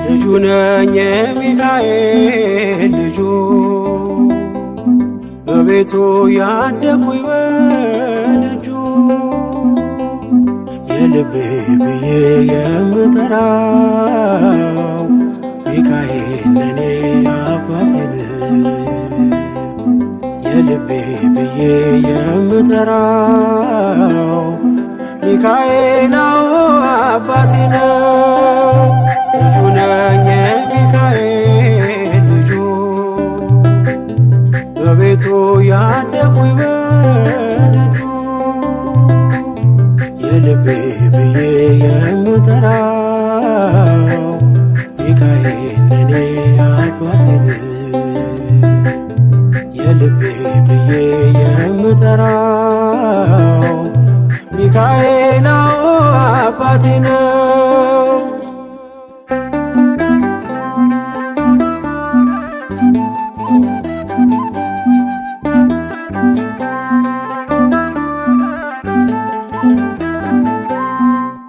ልጁ ነኝ የሚካኤል ልጁ በቤቱ ያደኩኝ በደጁ የልቤ ብዬ የምጠራው ሚካኤል ለኔ አባቴ ነው። የልቤ ብዬ የምጠራው ሚካኤል አባቴ ነው። ልጁ ነኝ የሚካኤል ልጁ በቤቱ ያደኩኝ በደጁ የልቤ ብዬ የምጠራው ሚካኤል ለኔ አባቴ ነው። የልቤ ብዬ የምጠራው ሚካኤል አባቴ ነው።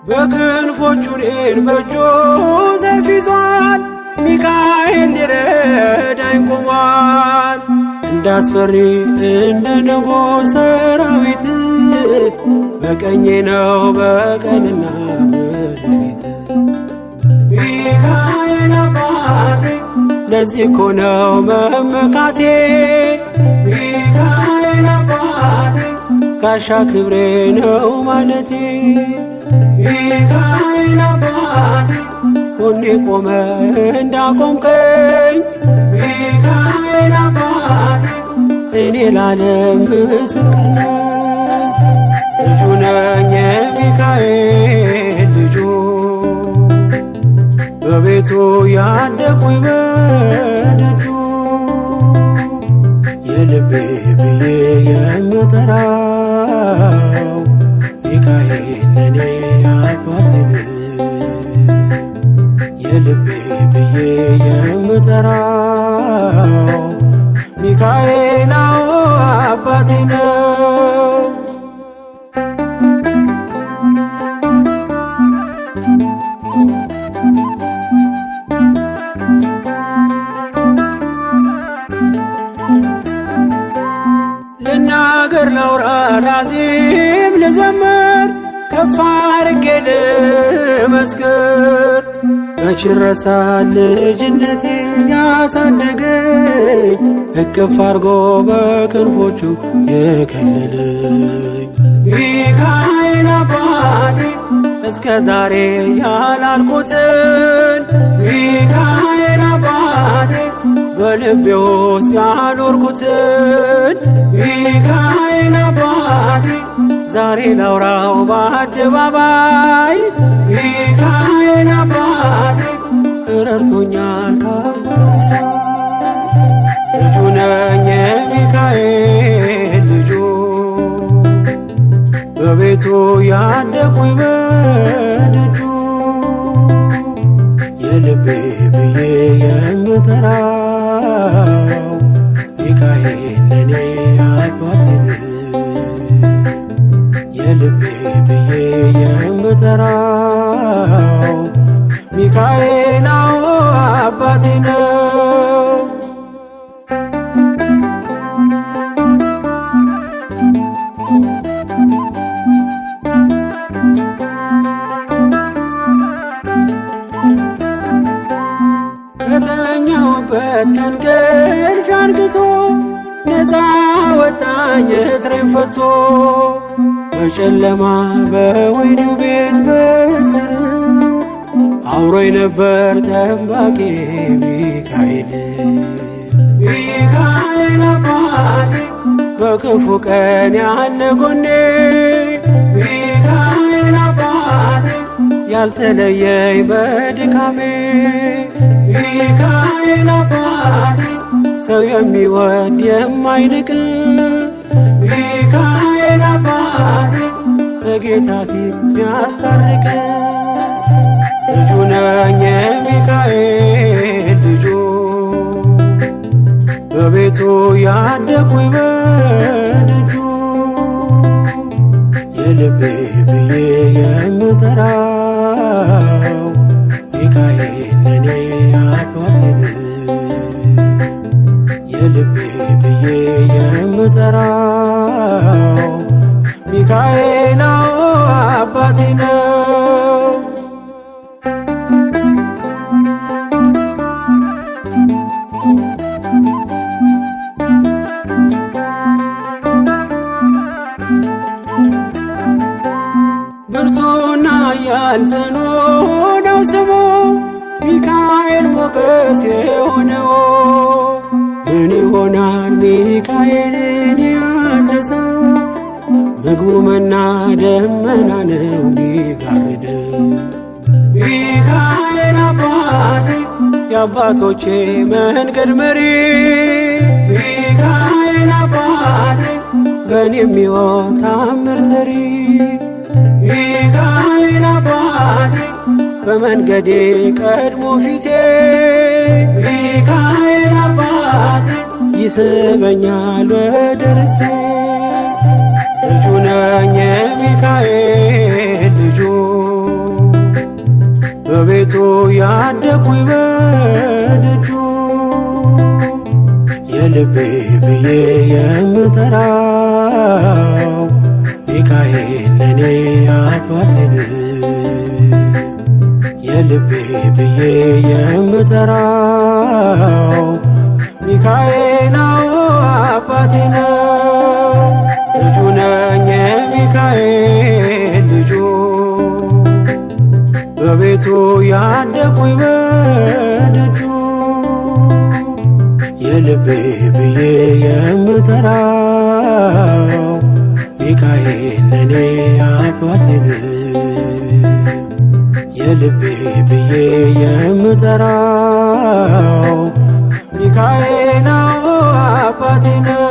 በክንፎቹ እኔን በእጁ ሰይፍ ይዟል። ሚካኤል ሊረዳኝ ቆሟል። እንዳስፈሪ እንደ ንጉሥ ሰራዊት በቀኜ ነው በቀንና በሌሊት። ሚካኤል አባቴ ለዚህ እኮ ነው መመካቴ። ሚካኤል አባቴ ጋሻ ክብሬ ነው ማለቴ። ሚካኤል አባቴ ጎኔ ቆመ እንዳቆምከኝ። ሚካኤል አባቴ እኔ ላለም ምስክር ነኝ። ልጁ ነኝ የሚካኤል ልጁ በቤቱ ያደኩኝ በደጁ የልቤ ብዬ የምጠራው ሚካኤል ለኔ አባቴ ነው። የልቤ ብዬ የምጠራው ሚካኤል አባቴ ነው። ልናገር ላውራ ላዜም ልዘምር ከፍ አድርጌ ልመስክር። መች ረሳል ልጅነቴ ያሳደገኝ እቅፍ አርጎ በክንፎቹ የከለለኝ። ሚካኤል አባቴ እስከ ዛሬ ያላልኩትን ሚካኤል አባቴ በልቤ ውስጥ ያኖርኩትን ሚካኤል አባቴ ዛሬ ላውራው በአደባባይ። ሚካኤል አባቴ ረድቶኛል ካባቴ። ልጁ ነኝ የሚካኤል ልጁ በቤቱ ያደኩኝ በደጁ የልቤ ብዬ የምጠራው ሚካኤል ለኔ አባቴ ነው። የልቤ ብዬ የምጠራው ሚካኤል አባቴ ነው። ከተኛሁበት ከእንቅልፍ አንቅቶ ነፃ ወጣኝ እስሬን ፈቶ። በጨለማ በወህኒው ቤት በእስር አብሮኝ ነበር ጠባቂ ሚካኤል። ሚካኤል አባቴ በክፉ ቀን ያለ ጎኔ። ሚካኤል አባቴ ያልተለየኝ በድካሜ። ሚካኤል አባቴ ሰው የሚወድ የማይንቅ። ሚካኤል አባቴ በጌታ ፊት ሚያስታርቅ። ልጁ ነኝ የሚካኤል ልጁ በቤቱ ያደኩኝ በደጁ የልቤ ብዬ የምጠራው ሚካኤል ለኔ ሞገስ የሆነው ምን ይሆናል ሚካኤልን ያዘዘው? ምግቡ መና ደመና ነው ሚጋርደው። ሚካኤል አባቴ የአባቶቼ መንገድ መሪ፣ ሚካኤል አባቴ በእኔ የሚሆን ታምር ሰሪ፣ ሚካኤል አባቴ በመንገዴ ቀድሞ ፊቴ፣ ሚካኤል አባቴ ይስበኛል ወደ ርስቴ። ልጁ ነኝ የሚካኤል ልጁ በቤቱ ያደኩኝ በደጁ የልቤ ብዬ የምጠራው ሚካኤል ለኔ አባቴ ነው። የልቤ ብዬ የምጠራው ሚካኤል አባቴ ነው። ልጁ ነኝ የሚካኤል ልጁ በቤቱ ያደኩኝ በደጁ የልቤ ብዬ የምጠራው ሚካኤል ለኔ አባቴ ነው። የልቤ ብዬ የምጠራው ሚካኤል አባቴ ነው።